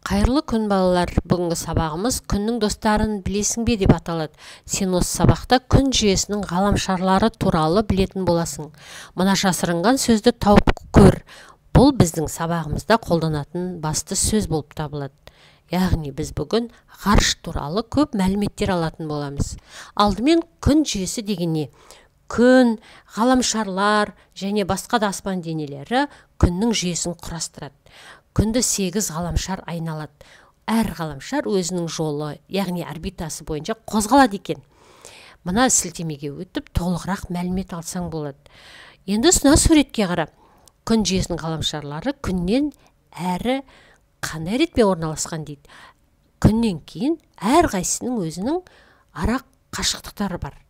Қайырлы күн балалар, бүгінгі сабағымыз күннің достарын білесің бе деп аталады. Сен осы сабақта күн жүйесінің ғаламшарлары туралы білетін боласың. Мына жасырынған сөзді тауып көр. Бұл біздің сабағымызда қолданатын басты сөз болып табылады. Яғни біз бүгін ғарыш туралы көп мәліметтер алатын боламыз. Алдымен күн жүйесі деген не? Күн, ғаламшарлар және басқа да аспан денелері күннің жүйесін құрастырады. Күнді 8 ғаламшар айналады. Әр ғаламшар өзінің жолы, яғни орбитасы бойынша қозғалады екен. Мына сілтемеге өтіп, толығырақ мәлімет алсаң болады. Енді мына суретке қара. Күн жүйесінің ғаламшарлары күннен әрі қандай ретпен орналасқан дейді. Күннен кейін әр қайсының өзінің ара қашықтықтары бар.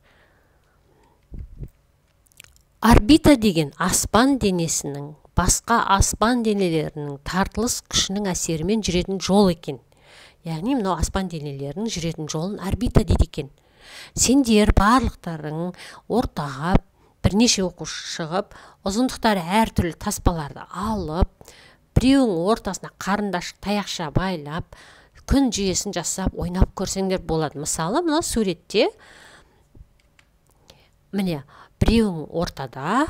Орбита деген аспан денесінің басқа аспан денелерінің тартылыс күшінің әсерімен жүретін жол екен. Яғни мынау аспан денелерінің жүретін жолын орбита дейді екен. Сендер барлықтарың ортаға бірнеше оқушы шығып, ұзындықтары әртүрлі таспаларды алып, біреуің ортасына қарындаш таяқша байлап, күн жүйесін жасап, ойнап көрсеңдер болады. Мысалы, мына суретте міне біреуің ортада,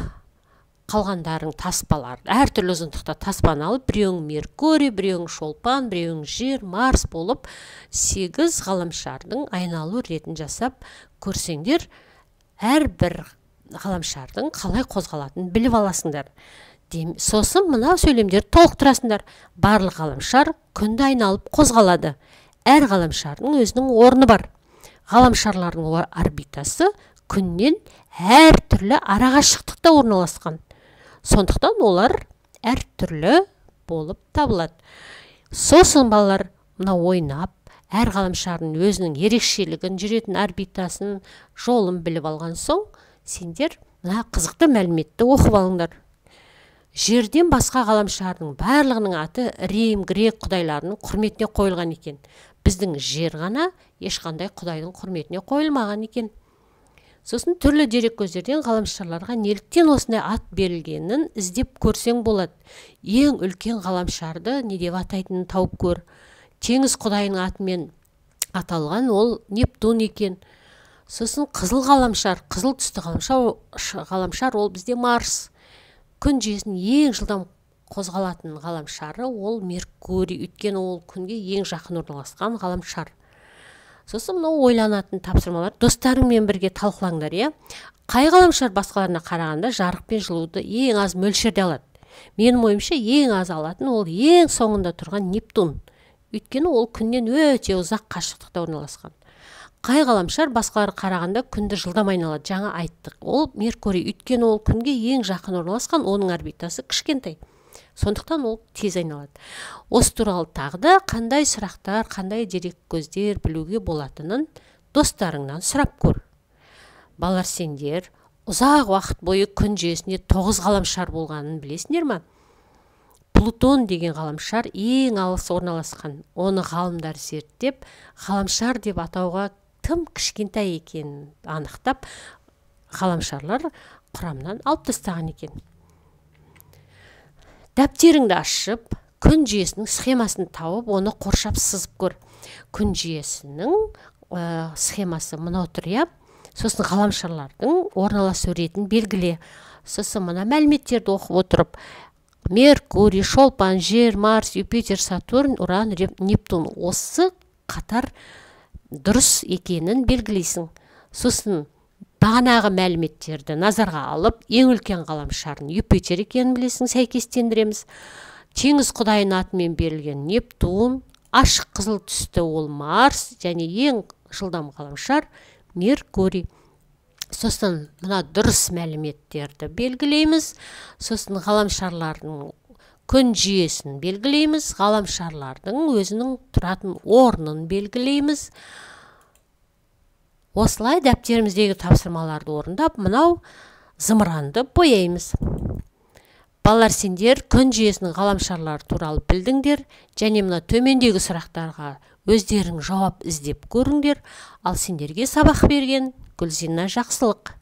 қалғандарың таспалар, әртүрлі ұзындықта таспаны алып, біреуің Меркурий, біреуің шолпан, біреуің жер, Марс болып 8 ғаламшардың айналу ретін жасап көрсеңдер, әрбір ғаламшардың қалай қозғалатынын біліп аласыңдар. Сосын мына сөйлемдерді толықтырасыңдар. Барлық ғаламшар күнді айналып қозғалады. Әр ғаламшардың өзінің орны бар. Ғаламшарлардың орбитасы күннен әртүрлі арақашықтықта орналасқан. Сондықтан олар әртүрлі болып табылады. Сосын балалар мына ойнап, әр ғаламшардың өзінің ерекшелігін, жүретін орбитасын, жолын біліп алған соң, сендер мына қызықты мәліметті оқып алыңдар. Жерден басқа ғаламшардың барлығының аты Рим, грек құдайларының құрметіне қойылған екен. Біздің жер ғана ешқандай құдайдың құрметіне қойылмаған екен. Сосын түрлі дерек көздерден ғаламшарларға неліктен осындай ат берілгенін іздеп көрсең болады. Ең үлкен ғаламшарды не деп атайтынын тауып көр. Теңіз құдайының атымен аталған ол Нептун екен. Сосын қызыл ғаламшар, қызыл түсті ғаламшар ол бізде Марс. Күн жүйесінің ең жылдам қозғалатын ғаламшары ол Меркурий, өйткені ол күнге ең жақын орналасқан ғаламшар. Сосын мынау ойланатын тапсырмалар достарыңмен бірге талқылаңдар, иә? Қай ғаламшар басқаларына қарағанда жарық пен жылуды ең аз мөлшерде алады? Менің ойымша ең аз алатын ол ең соңында тұрған Нептун. Өйткені ол күннен өте ұзақ қашықтықта орналасқан. Қай ғаламшар басқаларға қарағанда күнді жылдам айналады? Жаңа айттық. Ол Меркурий, өйткені ол күнге ең жақын орналасқан, оның орбитасы кішкентай. Сондықтан ол тез айналады. Осы туралы тағы да қандай сұрақтар, қандай дерек көздер білуге болатынын достарыңнан сұрап көр. Балалар, сендер ұзақ уақыт бойы күн жүйесінде 9 ғаламшар болғанын білесіңдер ме? Плутон деген ғаламшар ең алыс орналасқан. Оны ғалымдар зерттеп, ғаламшар деп атауға тым кішкентай екенін анықтап, ғаламшарлар құрамынан алып тастаған екен. Дәптеріңді ашып, күн жүйесінің схемасын тауып, оны қоршап сызып көр. Күн жүйесінің схемасы мынау тұр, иә? Сосын ғаламшарлардың орналасу ретін белгіле. Сосын мына мәліметтерді оқып отырып, Меркурий, шолпан, жер, Марс, Юпитер, Сатурн, Уран, Нептун осы қатар дұрыс екенін белгілейсің. Сосын бағанағы мәліметтерді назарға алып, ең үлкен ғаламшардың Юпитер екенін білесің, сәйкестендіреміз. Теңіз құдайының атымен берілген Нептун, ашық қызыл түсті ол Марс, және ең жылдам ғаламшар Меркурий. Сосын мына дұрыс мәліметтерді белгілейміз. Сосын ғаламшарлардың күн жүйесін белгілейміз. Ғаламшарлардың өзінің тұратын орнын белгілейміз. Осылай дәптеріміздегі тапсырмаларды орындап, мынау зымыранды бояймыз. Балалар, сендер күн жүйесінің ғаламшарлары туралы білдіңдер, және мына төмендегі сұрақтарға өздерің жауап іздеп көріңдер. Ал сендерге сабақ берген Гүлзина Жақсылық.